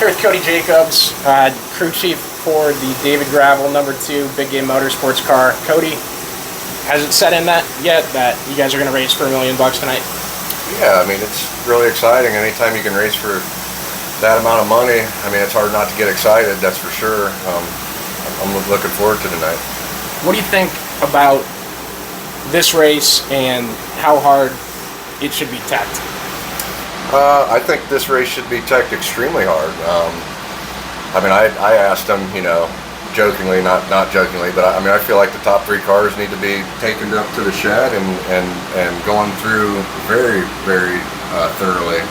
Here with Cody Jacobs, crew chief for the David Gravel #2 Big Game Motorsports car. Cody, has it set in that yet that you guys are going to race for $1 million tonight? Yeah, I mean, it's really exciting. Anytime you can race for that amount of money, I mean, it's hard not to get excited, that's for sure. I'm looking forward to tonight. What do you think about this race and how hard it should be teched? I think this race should be teched extremely hard. I mean, I asked them, you know, jokingly, not jokingly, but I mean, I feel like the top 3 cars need to be taken up to the shed and going through very, very thoroughly.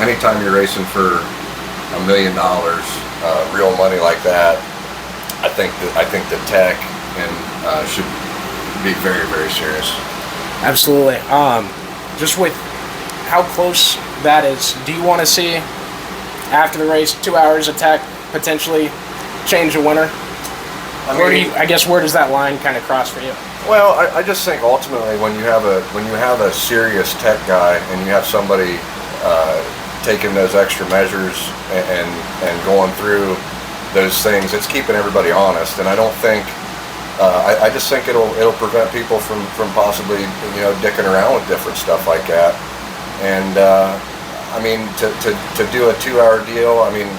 Anytime you're racing for $1 million, real money like that, I think the tech should be very, very serious. Absolutely. Just with how close that is, do you want to see after the race 2 hours of tech potentially change a winner? I guess where does that line kind of cross for you? Well, I just think ultimately when you have a serious tech guy and you have somebody taking those extra measures and going through those things, it's keeping everybody honest. And I don't think I just think it'll prevent people from possibly, you know, dicking around with different stuff like that. And I mean, to do a 2-hour deal, I mean,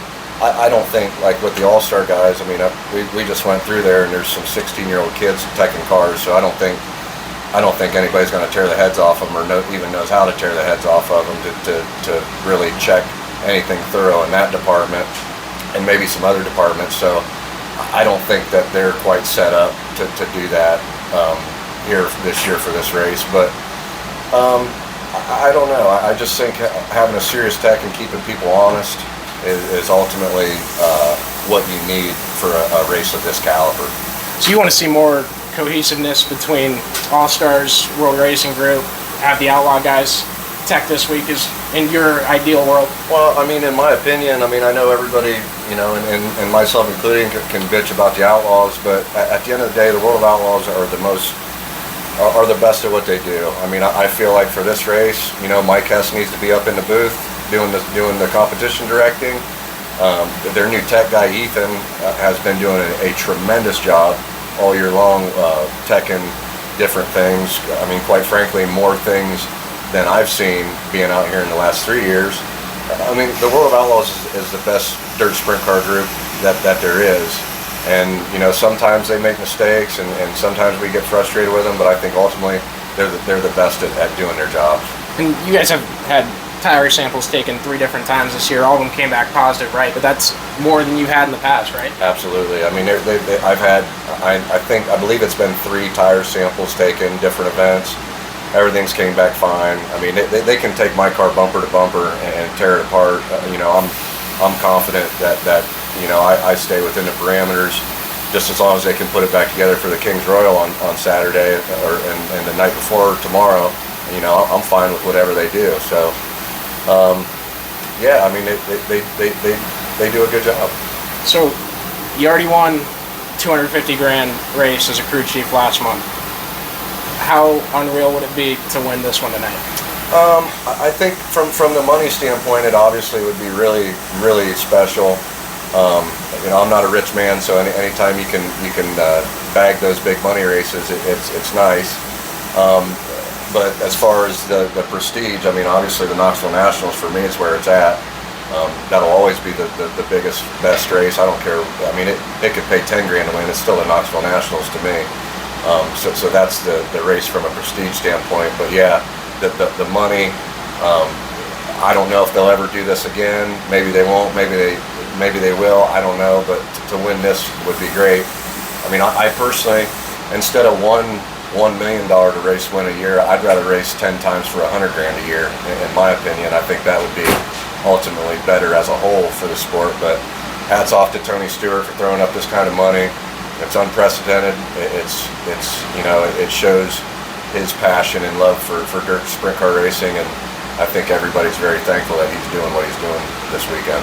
I don't think, like with the All-Star guys, I mean, we just went through there and there's some 16-year-old kids teching cars, so I don't think anybody's going to tear the heads off them or even knows how to tear the heads off of them to really check anything thorough in that department and maybe some other departments. So I don't think that they're quite set up to do that here this year for this race, but I don't know. I just think having a serious tech and keeping people honest is ultimately what you need for a race of this caliber. So you want to see more cohesiveness between All-Stars, World Racing Group, have the Outlaw guys tech this week is in your ideal world? Well, I mean, in my opinion, I mean, I know everybody, you know, and myself including, can bitch about the Outlaws, but at the end of the day, the World of Outlaws are the best at what they do. I mean, I feel like for this race, you know, Mike Hess needs to be up in the booth doing the competition directing. Their new tech guy Ethan has been doing a tremendous job all year long, teching different things. I mean, quite frankly, more things than I've seen being out here in the last 3 years. I mean, the World of Outlaws is the best dirt sprint car group that there is. And, you know, sometimes they make mistakes and sometimes we get frustrated with them, but I think ultimately they're the best at doing their jobs. And you guys have had tire samples taken 3 different times this year. All of them came back positive, right? But that's more than you had in the past, right? Absolutely. I mean, I believe it's been 3 tire samples taken, different events. Everything's came back fine. I mean, they can take my car bumper to bumper and tear it apart. You know, I'm confident that you know, I stay within the parameters just as long as they can put it back together for the King's Royal on Saturday and the night before tomorrow. You know, I'm fine with whatever they do. So, yeah, I mean, they do a good job. So, you already won $250,000 race as a crew chief last month. How unreal would it be to win this one tonight? I think from the money standpoint, it obviously would be really, really special. You know, I'm not a rich man, so anytime you can bag those big money races, it's nice. But as far as the prestige, I mean, obviously the Knoxville Nationals for me is where it's at. That'll always be the biggest, best race. I don't care. I mean, it could pay $10,000 to win. It's still the Knoxville Nationals to me. So that's the race from a prestige standpoint. But yeah, the money. I don't know if they'll ever do this again. Maybe they won't. Maybe they will. I don't know. But to win this would be great. I mean, I personally, instead of $1 million to race win a year, I'd rather race 10 times for $100,000 a year. In my opinion, I think that would be ultimately better as a whole for the sport. But hats off to Tony Stewart for throwing up this kind of money. It's unprecedented. It's you know, it shows his passion and love for dirt sprint car racing, and I think everybody's very thankful that he's doing what he's doing this weekend.